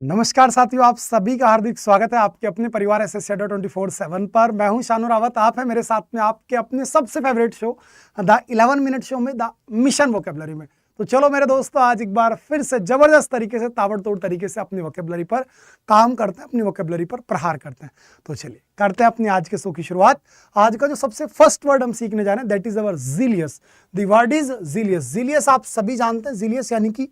नमस्कार साथियों, आप सभी का हार्दिक स्वागत है आपके अपने परिवार एसएस 24/7 पर। मैं हूं शानू रावत, आप है मेरे साथ में आपके अपने सबसे favourite show the 11 minute show में द मिशन वोकेबलरी में। तो चलो मेरे दोस्तों, आज एक बार फिर से जबरदस्त तरीके से, ताबड़तोड़ तरीके से अपनी वोकेबलरी पर काम करते हैं, अपनी वोकेबलरी पर प्रहार करते हैं। तो चलिए करते हैं अपनी आज के शो की शुरुआत। आज का जो सबसे फर्स्ट वर्ड हम सीखने जा रहे हैं that is our zealous. The word is zealous. Zealous आप सभी जानते हैं, जीलियस यानी कि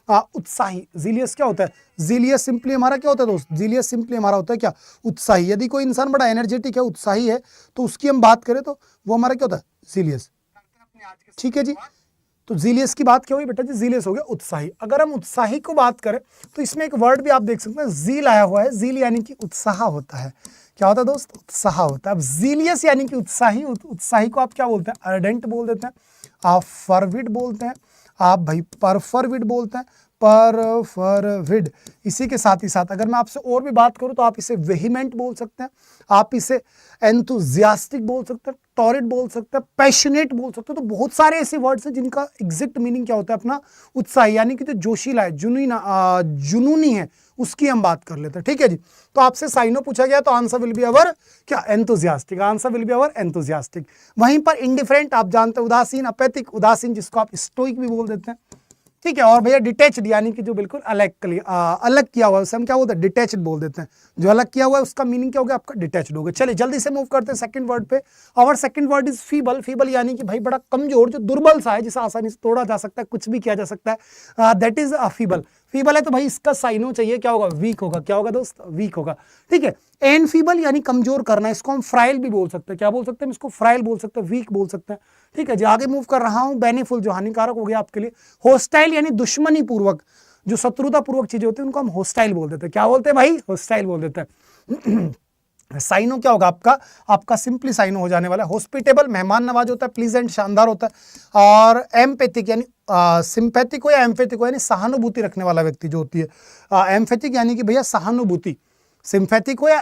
उत्साही। जीलियस क्या होता है? जीलियस सिंपली हमारा क्या होता है दोस्त? जीलियस सिंपली हमारा होता है क्या? उत्साही। यदि कोई इंसान बड़ा एनर्जेटिक है, उत्साही है, तो उसकी हम बात करें तो वो हमारा क्या होता है? जीलियस। ठीक है जी। तो जीलियस की बात क्या हुई बेटा जी? जीलियस हो गया उत्साही। अगर हम उत्साही को बात करें तो इसमें एक वर्ड भी आप देख सकते हैं, जील आया हुआ है। जील यानी कि उत्साह होता है। क्या होता है दोस्त? उत्साह होता है। अब जीलियस यानी कि उत्साही। उत्साही को आप क्या बोलते हैं? अर्डेंट बोल देते हैं, आप फरविड बोलते हैं, आप भाई परफरविड बोलते हैं, परफरविड। इसी के साथ ही साथ अगर मैं आपसे और भी बात करूं तो आप इसे वेहिमेंट बोल सकते हैं, आप इसे एंथुजियास्टिक बोल सकते हैं, टॉरिड बोल सकते हैं, पैशनेट बोल सकते हैं। तो बहुत सारे ऐसे वर्ड्स हैं जिनका एग्जैक्ट मीनिंग क्या होता है अपना उत्साही, यानी कि जो जोशीला है, जुनूनी है, उसकी हम बात कर लेते हैं। ठीक है जी। तो आपसे साइनो पूछा गया तो आंसर विल बी अवर क्या? Enthusiastic. Answer will be our enthusiastic. वहीं पर इंडिफरेंट आप जानते हैं, उदासीन, अपैथिक, उदासीन जिसको आप स्टोइक भी बोल देते हैं। ठीक है। और भैया डिटैच्ड यानी कि जो बिल्कुल अलग किया हुआ है उसे हम क्या बोलते हैं? डिटैच्ड बोल देते हैं। जो अलग किया हुआ है उसका मीनिंग क्या हो गया? आपका डिटैच्ड हो गया। चलिए जल्दी से मूव करते हैं सेकंड वर्ड पे। और second word is feeble. Feeble यानी कि भाई बड़ा कमजोर, जो दुर्बल सा है, जिसे आसानी से तोड़ा जा सकता है, कुछ भी किया जा सकता है, दैट इज फीबल। फीबल है तो भाई इसका साइनो चाहिए, क्या होगा? वीक होगा। क्या होगा दोस्त? वीक होगा। ठीक है। एन फीबल यानी कमजोर करना, इसको हम फ्राइल भी बोल सकते हैं। क्या बोल सकते हैं? इसको फ्राइल बोल सकते हैं, वीक बोल सकते हैं। ठीक है जी। आगे मूव कर रहा हूं। बेनिफुल, जो हानिकारक हो गया आपके लिए। होस्टाइल यानी दुश्मनी पूर्वक, जो शत्रुता पूर्वक चीजें होती है उनको हम होस्टाइल बोल देते हैं। क्या बोलते हैं भाई? होस्टाइल बोल देते हैं। साइनो क्या होगा आपका? आपका सिंपली साइनो हो जाने वाला है। हॉस्पिटेबल, मेहमान नवाज होता है, प्लीजेंट, शानदार होता है। और एम्पैथिक यानी सिंपैथिक हो या एम्पैथिक हो, यानी सहानुभूति रखने वाला व्यक्ति जो होती है। एम्पैथिक यानी कि भैया सहानुभूति। सिंपैथिक हो या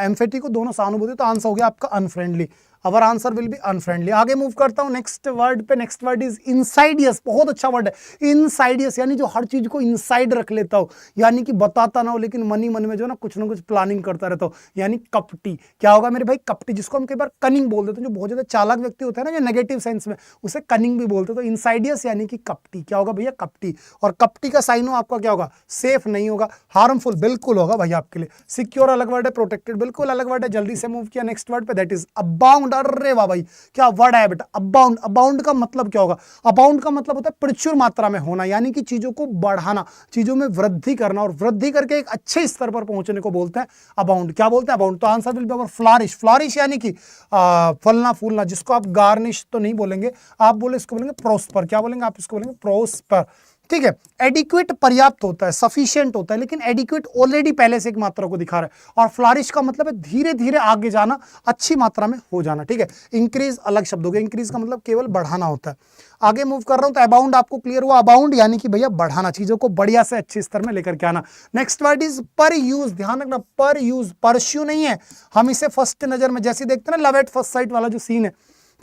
एम्फेटिक हो, दोनों सहानुभूति। तो आंसर हो गया आपका unfriendly. Our answer will be unfriendly. आगे मूव करता हूं नेक्स्ट वर्ड पे। Next word is insidious. बहुत अच्छा वर्ड है इनसाइडियस, यानी जो हर चीज को इनसाइड रख लेता हो, यानी कि बताता ना हो लेकिन मन ही मन में जो ना कुछ ना कुछ प्लानिंग करता रहता हो, यानी कपटी। क्या होगा मेरे भाई? कपटी, जिसको हम कई बार कनिंग बोल देते हैं। जो बहुत ज्यादा चालाक व्यक्ति होता है ना, जो नेगेटिव सेंस में, उसे कनिंग भी बोलते हैं। तो इनसाइडियस यानी कि कपटी। क्या होगा भैया? कपटी। और कपटी का साइनो आपका क्या होगा? सेफ नहीं होगा, हार्मफुल बिल्कुल होगा भाई आपके लिए। सिक्योर अलग वर्ड है, प्रोटेक्टेड बिल्कुल अलग वर्ड है। जल्दी से मूव किया नेक्स्ट वर्ड पे, दैट इज अबाउंड। अरे वाह भाई, क्या वर्ड है बेटा? अबाउंड। अबाउंड का मतलब क्या होगा? अबाउंड का मतलब होता है प्रचुर मात्रा में होना, यानी कि चीजों को बढ़ाना, चीजों में वृद्धि करना, और वृद्धि करके एक अच्छे स्तर पर पहुंचने को बोलते हैं अबाउंड। क्या बोलते हैं? अबाउंड। तो answer will be our flourish. Flourish यानी कि फलना फूलना, जिसको आप गार्निश तो नहीं बोलेंगे, आप बोले इसको बोलेंगे प्रोस्पर। क्या बोलेंगे आप? इसको बोलेंगे प्रोस्पर। ठीक है। एडिक्वेट पर्याप्त होता है, सफिशिएंट होता है, लेकिन एडिक्वेट ऑलरेडी पहले से एक मात्रा को दिखा रहा है। और फ्लॉरिश का मतलब है धीरे धीरे आगे जाना, अच्छी मात्रा में हो जाना। ठीक है। इंक्रीज अलग शब्द हो गया। इंक्रीज का मतलब केवल बढ़ाना होता है। आगे मूव कर रहा हूं तो अबाउंड आपको क्लियर हुआ। अबाउंड यानी कि भैया बढ़ाना, चीजों को बढ़िया से अच्छे स्तर में लेकर के आना। नेक्स्ट वर्ड इज पर यूज। ध्यान रखना, पर यूज, परस्यू नहीं है। हम इसे फर्स्ट नजर में जैसे देखते हैं ना, लव एट फर्स्ट साइट वाला जो सीन है,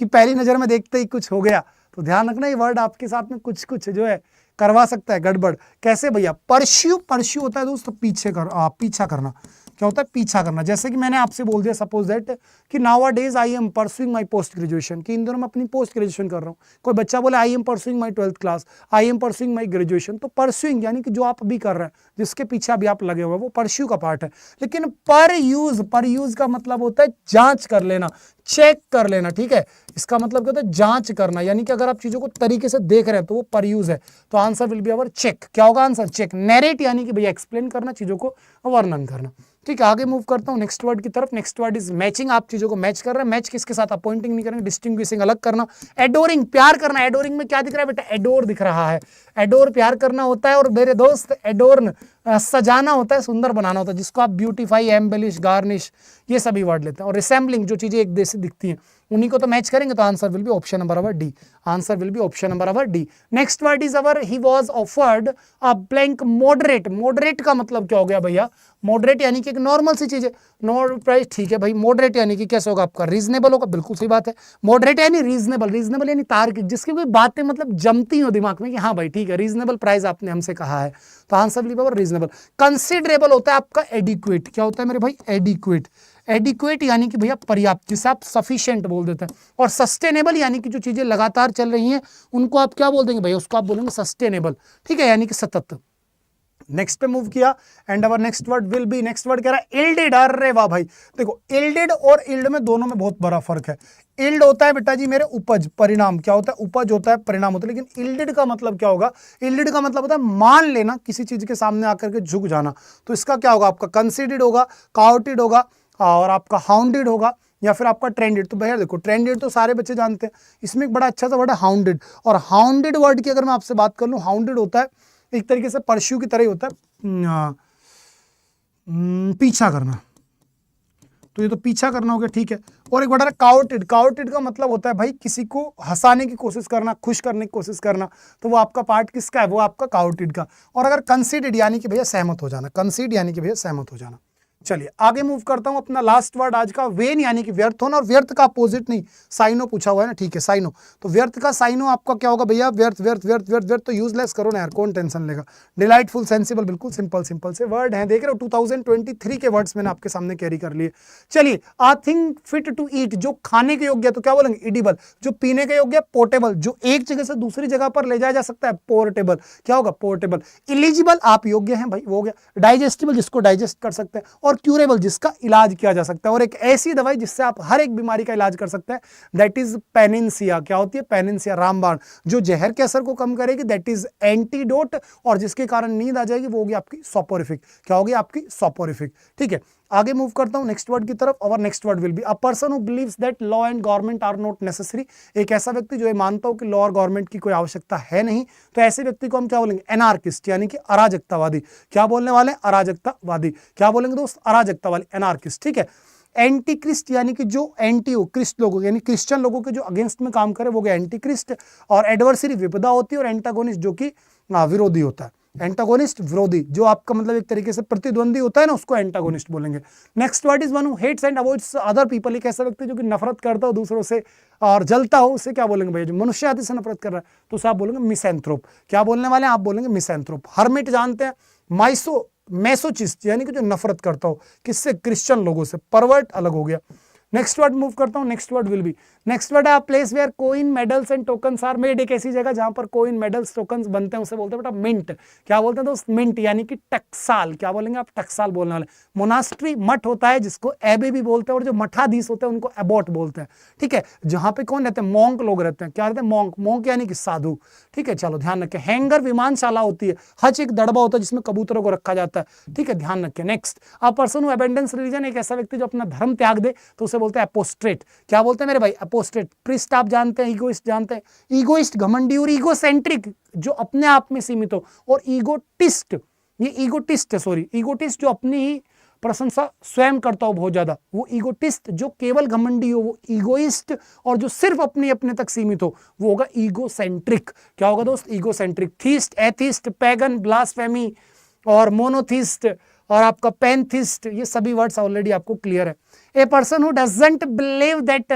कि पहली नजर में देखते ही कुछ हो गया, तो ध्यान रखना ये वर्ड आपके साथ में कुछ कुछ जो है करवा सकता है गड़बड़। कैसे भैया? परस्यू। परस्यू होता है दोस्त पीछा करना। क्या होता है? पीछा करना। जैसे कि मैंने आपसे बोल दिया सपोज दैट कि now a days I am pursuing my post graduation, कि इन दोनों में अपनी पोस्ट ग्रेजुएशन कर रहा हूँ। कोई बच्चा बोले I am pursuing my 12th class, I am pursuing my graduation. तो परस्यूइंग यानी कि जो आप अभी कर रहे हैं, जिसके पीछे अभी आप लगे हुए हैं, वो परस्यू का पार्ट है। लेकिन पर यूज का मतलब होता है जांच कर लेना, चेक कर लेना। ठीक है। इसका मतलब क्या होता है? जांच करना, यानी कि अगर आप चीजों को तरीके से देख रहे हैं तो वो पर यूज है। तो answer will be our check. क्या होगा आंसर? चेक। नैरेट यानी कि भैया एक्सप्लेन करना, चीजों को वर्णन करना। ठीक है। आगे मूव करता हूं नेक्स्ट वर्ड की तरफ। Next word is matching. आप चीजों को मैच कर रहे हैं। मैच किसके साथ? अपॉइंटिंग नहीं करेंगे, डिस्टिंग्विशिंग अलग करना। एडोरिंग, प्यार करना। एडोरिंग में क्या दिख रहा है बेटा? एडोर दिख रहा है। एडोर प्यार करना होता है, और मेरे दोस्त एडोर्न सजाना होता है, सुंदर बनाना होता है, जिसको आप ब्यूटीफाई, एम्बेलिश, गार्निश, ये सभी वर्ड लेते हैं। और रिसेंबलिंग, जो चीजें एक जैसी दिखती हैं, उन्हीं को तो मैच करेंगे, तो answer will be option number our D, answer will be option number our D. Next word is our he was offered a blank moderate. Moderate का मतलब क्या हो गया भैया, मॉडरेट यानी कि एक नॉर्मल सी चीज है, नॉर्मल प्राइस, ठीक है भाई। मॉडरेट यानी कि कैसे होगा आपका, रीजनेबल होगा, बिल्कुल सही बात है। मॉडरेट यानी रीजनेबल, रीजनेबल यानी तार्किक, जिसकी कोई बातें मतलब जमती हो दिमाग में कि हाँ भाई ठीक है, रीजनेबल प्राइस आपने हमसे कहा है, तो answer will be our reasonable. Considerable होता है आपका एडिक्वेट, क्या होता है मेरे भाई, एडिक्वेट। एडिक्वेट यानी कि भैया पर्याप्त, जिसे आप सफिशिएंट बोल देते हैं। और सस्टेनेबल यानी कि जो चीजें लगातार चल रही हैं उनको आप क्या बोल देंगे भैया, उसको आप बोलेंगे सस्टेनेबल, ठीक है, यानी कि सतत। नेक्स्ट पे मूव किया and our next word will be, next word कह रहा है इल्डेड। अरे वाह भाई, देखो इल्डेड और इल्ड में दोनों में बहुत बड़ा फर्क है। इल्ड होता है बेटा जी मेरे उपज, परिणाम, क्या होता है, उपज होता है, परिणाम होता है। लेकिन इल्डेड का मतलब क्या होगा, इल्डेड का मतलब होता है मान लेना, किसी चीज के सामने आकर के झुक जाना। तो इसका क्या होगा, आपका कंसीडर्ड होगा, काउटेड होगा, और आपका हाउंडेड होगा, या फिर आपका ट्रेंडेड। तो भैया देखो ट्रेंडेड तो सारे बच्चे जानते हैं, इसमें एक बड़ा अच्छा सा वर्ड है हाउंडेड। और हाउंडेड वर्ड की अगर मैं आपसे बात कर लूँ, हाउंडेड होता है एक तरीके से परस्यू की तरह ही होता है, पीछा करना। तो ये तो पीछा करना हो गया, ठीक है। और एक वर्ड है काउटेड। काउटेड का मतलब होता है भाई किसी को हंसाने की कोशिश करना, खुश करने की कोशिश करना। तो वो आपका पार्ट किसका है, वो आपका काउटेड का। और अगर कंसीडर्ड यानी कि भैया सहमत हो जाना, कंसीड यानी कि भैया सहमत हो जाना। चलिए आगे मूव करता हूं, अपना लास्ट वर्ड आज का वेन यानी कि व्यर्थ होना। और व्यर्थ का अपोजिट नहीं, साइनो पूछा हुआ है ना, ठीक है, साइनो। तो व्यर्थ का साइनो आपका क्या होगा भैया, व्यर्थ व्यर्थ व्यर्थ व्यर्थ व्यर्थ। तो यूजलेस करो ना यार, कौन टेंशन लेगा। डिलाइटफुल, सेंसिबल, बिल्कुल सिंपल सिंपल से वर्ड हैं, देख रहे हो 2023 के वर्ड्स मैंने आपके सामने कैरी कर लिए। चलिए, I think fit to eat, जो खाने के योग्य, तो क्या बोलेंगे, इडिबल। जो पीने के योग्य, पोर्टेबल, जो एक जगह से दूसरी जगह पर ले जाया जा सकता है, पोर्टेबल, क्या होगा, पोर्टेबल। इलिजिबल, आप योग्य हैं भाई, वो हो गया। डाइजेस्टिबल, जिसको डाइजेस्ट कर सकते हैं। और क्यूरेबल, जिसका इलाज किया जा सकता है। और एक ऐसी दवाई जिससे आप हर एक बीमारी का इलाज कर सकते हैं, दैट इज पेनिनसिया। क्या होती है, पेनिनसिया, रामबाण, जो जहर के असर को कम करेगी, दैट इज एंटीडोट। और जिसके कारण नींद आ जाएगी, वो होगी आपकी सोपोरिफिक। क्या होगी, आपकी सोपोरिफिक, ठीक है। आगे मूव करता हूं नेक्स्ट वर्ड की तरफ। और next word will be a person who believes that law and government are not necessary. एक ऐसा व्यक्ति जो ये मानता हो कि लॉ और गवर्नमेंट की कोई आवश्यकता है नहीं। तो ऐसे व्यक्ति को हम क्या बोलेंगे, एनार्किस्ट, यानी कि अराजकतावादी। क्या बोलने वाले, अराजकतावादी। क्या बोलेंगे दोस्त, अराजकतावादी, एनार्किस्ट, ठीक है। एंटी क्रिस्ट यानी कि जो एंटी हो क्रिस्ट लोगों, यानी क्रिश्चियन लोगों के जो अगेंस्ट में काम करे, वो गया एंटी क्रिस्ट। और एडवर्सरी विपदा होती है, और एंटागोनिस्ट जो कि विरोधी होता है। एंटागोनिस्ट, विरोधी, जो आपका मतलब एक तरीके से प्रतिद्वंदी होता है ना, उसको एंटागोनिस्ट बोलेंगे। Next word is one who hates and avoids other people. एक ऐसा व्यक्ति जो कि नफरत करता हो दूसरों से और जलता हो, उसे क्या बोलेंगे भैया, जो मनुष्य जाति से नफरत कर रहा है, तो उसे आप बोलेंगे मिसैंथ्रोप। क्या बोलने वाले हैं, आप बोलेंगे मिसैंथ्रोप। हर्मिट जानते हैं, मैसोचिस्ट यानी कि जो नफरत करता हो, किससे, क्रिश्चियन लोगों से। परवर्ट अलग हो गया। नेक्स्ट वर्ड मूव करता हूं, next word will be, next word है place where coin medals and tokens are made. एक ऐसी जगह जहां पर कोइन मेडल्स टोकन्स बनते हैं, उसे बोलते हैं बेटा मिंट। क्या बोलते हैं दोस्त, मिंट, यानी कि टकसाल। क्या बोलेंगे आप, टकसाल बोलने वाले। मोनास्ट्री, मठ होता है जिसको एबे भी बोलते हैं, और जो मठाधीश होते हैं उनको एबॉट बोलते हैं, ठीक है। जहां पे कौन रहते हैं, मॉन्क लोग रहते हैं। क्या रहते हैं, मॉन्क, मॉन्क यानी कि साधु, ठीक है। चलो ध्यान रखें। हैंगर विमानशाला होती है। हज एक दड़बा होता है जिसमें कबूतरों को रखा जाता है, ठीक है, ध्यान रखें। Next, a person who abandons religion, एक ऐसा व्यक्ति जो अपना धर्म त्याग दे, तो उसे बोलते हैं अपोस्ट्रेट। क्या बोलते हैं मेरे भाई, अपोस्ट्रेट। प्रिस्ट आप जानते हैं, ईगोइस्ट जानते हैं। ईगोइस्ट, घमंडी, और ईगोसेंट्रिक, जो अपने आप में सीमित हो। और ईगोटिस्ट, ये ईगोटिस्ट है, सॉरी, ईगोटिस्ट जो अपनी ही प्रशंसा स्वयं करता हो बहुत ज्यादा, वो ईगोटिस्ट। जो केवल घमंडी हो वो ईगोइस्ट, और जो सिर्फ अपने तक सीमित हो वो होगा ईगोसेंट्रिक। क्या होगा दोस्त, egocentric. Theist, atheist, pagan, blasphemy और मोनोथिस्ट और आपका पैंथिस्ट, ये सभी वर्ड्स ऑलरेडी आपको क्लियर है। A person who doesn't believe that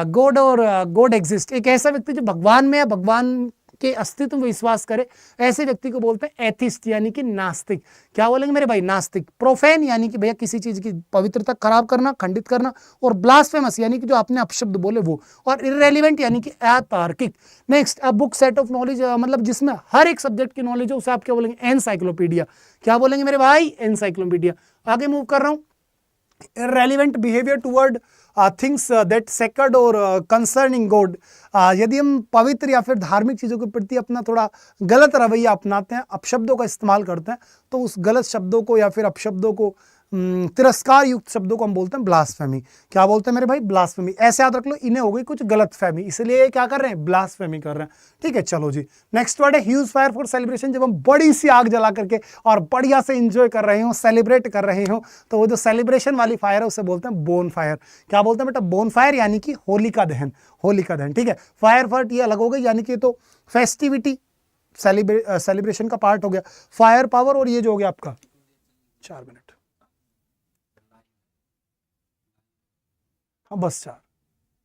God और गॉड एग्जिस्ट, एक ऐसा व्यक्ति जो भगवान में या भगवान के अस्तित्व में विश्वास करे, ऐसे व्यक्ति को बोलते हैं एथिस्ट, यानी कि नास्तिक। क्या बोलेंगे मेरे भाई, नास्तिक। प्रोफेन यानी कि भैया किसी चीज की पवित्रता खराब करना, खंडित करना। और ब्लास्फेमस यानी कि जो आपने अपशब्द बोले वो। और इररेलेवेंट यानी कि अतार्किक। Next, a book set of knowledge, मतलब जिसमें हर एक सब्जेक्ट की नॉलेज है, उसे आप क्या बोलेंगे, एनसाइक्लोपीडिया। क्या बोलेंगे मेरे भाई, एनसाइक्लोपीडिया। आगे मूव कर रहा हूं, irrelevant behavior toward things that sacred or concerning God। यदि हम पवित्र या फिर धार्मिक चीज़ों के प्रति अपना थोड़ा गलत रवैया अपनाते हैं, अपशब्दों का इस्तेमाल करते हैं, तो उस गलत शब्दों को या फिर अपशब्दों को तिरस्कार युक्त शब्दों को हम बोलते हैं ब्लास्फेमी। क्या बोलते हैं मेरे भाई? ब्लास्फेमी। ऐसे याद रख लो, इन्हें हो गई कुछ गलतफहमी, इसलिए ये क्या कर रहे हैं? ब्लास्फेमी कर रहे हैं। ठीक है, चलो जी। नेक्स्ट वर्ड है ह्यूज फायर फॉर सेलिब्रेशन। जब हम बड़ी सी आग जला करके और बढ़िया से एंजॉय कर रहे हो, सेलिब्रेट कर रहे हो, तो वो जो सेलिब्रेशन वाली फायर है उसे बोलते हैं बोन फायर। क्या बोलते हैं बेटा? बोन फायर, यानी कि होलिका दहन। होलिका दहन, ठीक है। फायर फर्ट ये अलग हो गई, यानी कि तो फेस्टिविटी सेलिब्रेशन का पार्ट हो गया। फायर पावर, और ये जो हो गया आपका 4 मिनट, हाँ बस 4,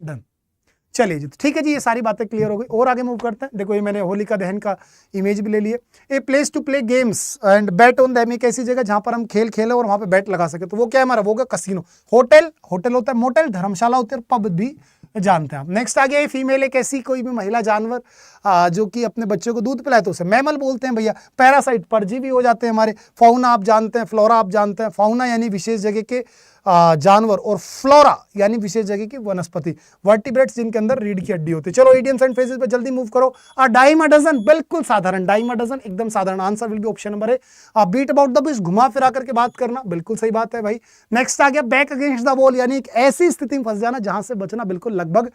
डन। चलिए जी, ठीक है जी, ये सारी बातें क्लियर हो गई। और आगे मूव करते हैं। देखो ये मैंने होलिका दहन का इमेज भी ले लिए। A place to play games and bet on them, एक ऐसी जगह जहां पर हम खेल खेले और वहां पे बैट लगा सके, तो वो क्या है हमारा? वो क्या? कसिनो। होटल, होटल होता है मोटेल, धर्मशाला होती है, पब भी जानते हैं आप। नेक्स्ट आ गया फीमेल, एक ऐसी कोई भी महिला जानवर जो कि अपने बच्चों को दूध पिलाए, तो उसे मैमल बोलते हैं भैया। पैरासाइट, परजीवी हो जाते हैं हमारे। फाउना आप जानते हैं, फ्लोरा आप जानते हैं। फाउना यानी विशेष जगह के जानवर, और फ्लोरा यानी विशेष जगह की वनस्पति। वर्टिब्रेट्स जिनके अंदर रीढ़ की हड्डी होती है। चलो इडियम्स एंड फ्रेजेस पे जल्दी मूव करो। डाइम अ डजन, बिल्कुल साधारण। डाइम अ डजन एकदम साधारण। Answer will be option number A. Beat about the bush, घुमा फिरा करके बात करना, बिल्कुल सही बात है भाई। नेक्स्ट आ गया बैक अगेंस्ट द वॉल, यानी एक ऐसी स्थिति में फंस जाना जहां से बचना बिल्कुल लगभग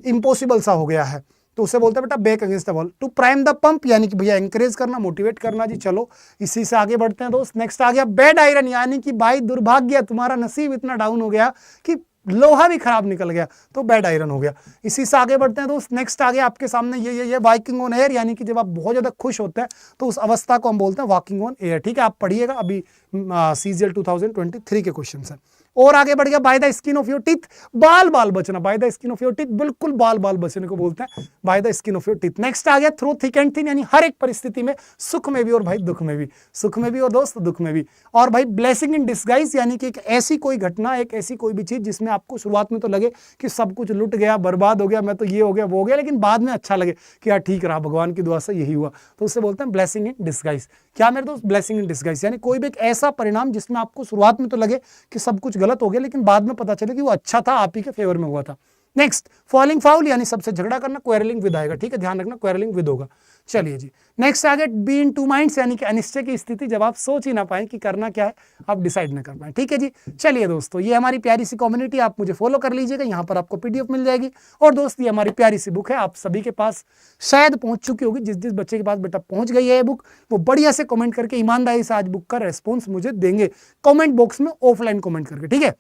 इम्पॉसिबल सा हो गया है, तो उसे बोलते हैं बेटा back against the wall. To prime the pump, यानी कि भैया एंकरेज करना, मोटिवेट करना जी। चलो इसी से आगे बढ़ते हैं दोस्त। नेक्स्ट आ गया बैड आयरन, यानी कि भाई दुर्भाग्य, तुम्हारा नसीब इतना डाउन हो गया कि लोहा भी खराब निकल गया, तो बैड आयरन हो गया। इसी से आगे बढ़ते हैं दोस्त। नेक्स्ट आ गया आपके सामने ये वॉकिंग ऑन एयर, यानी कि जब आप बहुत ज्यादा खुश होते हैं तो उस अवस्था को हम बोलते हैं वॉकिंग ऑन एयर। ठीक है, आप पढ़िएगा, अभी सीजीएल 2023 के क्वेश्चन है। और आगे बढ़ गया by the skin of your teeth, बाल बाल बचना। By the skin of your teeth, बिल्कुल बाल बाल बचने को बोलते हैं by the skin of your teeth. Next आ गया थ्रू थिक एंड थिन, यानी हर एक परिस्थिति में, सुख में भी और भाई दुख में भी, सुख में भी और दोस्त दुख में भी। और भाई ब्लेसिंग इन डिस्गाइज, यानी कि एक ऐसी कोई घटना, एक ऐसी कोई भी चीज जिसमें आपको शुरुआत में तो लगे कि सब कुछ लुट गया, बर्बाद हो गया, मैं तो ये हो गया वो हो गया, लेकिन बाद में अच्छा लगे कि यार ठीक रहा, भगवान की दुआ से यही हुआ, तो उससे बोलते हैं ब्लेसिंग इन डिस्गाइज। क्या मेरे दोस्त? ब्लेसिंग इन डिस्गाइज, यानी कोई भी एक ऐसा परिणाम जिसमें आपको शुरुआत में तो लगे कि सब कुछ गलत हो गया, लेकिन बाद में पता चले कि वो अच्छा था, आप ही के फेवर में हुआ था। नेक्स्ट फॉलिंग फाउल, यानी सबसे झगड़ा करना। क्वेरलिंग विद आएगा, ठीक है, ध्यान रखना क्वेरलिंग विद होगा। चलिए जी, नेक्स्ट आ गया बी इन टू माइंड्स, यानी कि अनिश्चय की स्थिति, जब आप सोच ही ना पाए कि करना क्या है, आप डिसाइड ना कर पाए। ठीक है जी, चलिए दोस्तों, ये हमारी प्यारी सी कम्युनिटी, आप मुझे फॉलो कर लीजिएगा, यहाँ पर आपको पीडीएफ मिल जाएगी। और दोस्त ये हमारी प्यारी सी बुक है, आप सभी के पास शायद पहुंच चुकी होगी। जिस जिस बच्चे के पास बेटा पहुंच गई है ये बुक, वो बढ़िया से कमेंट करके ईमानदारी से आज बुक का रेस्पॉन्स मुझे देंगे, कमेंट बॉक्स में ऑफलाइन कमेंट करके। ठीक है,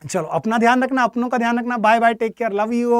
चलो अपना ध्यान रखना, अपनों का ध्यान रखना। Bye bye, take care, love you.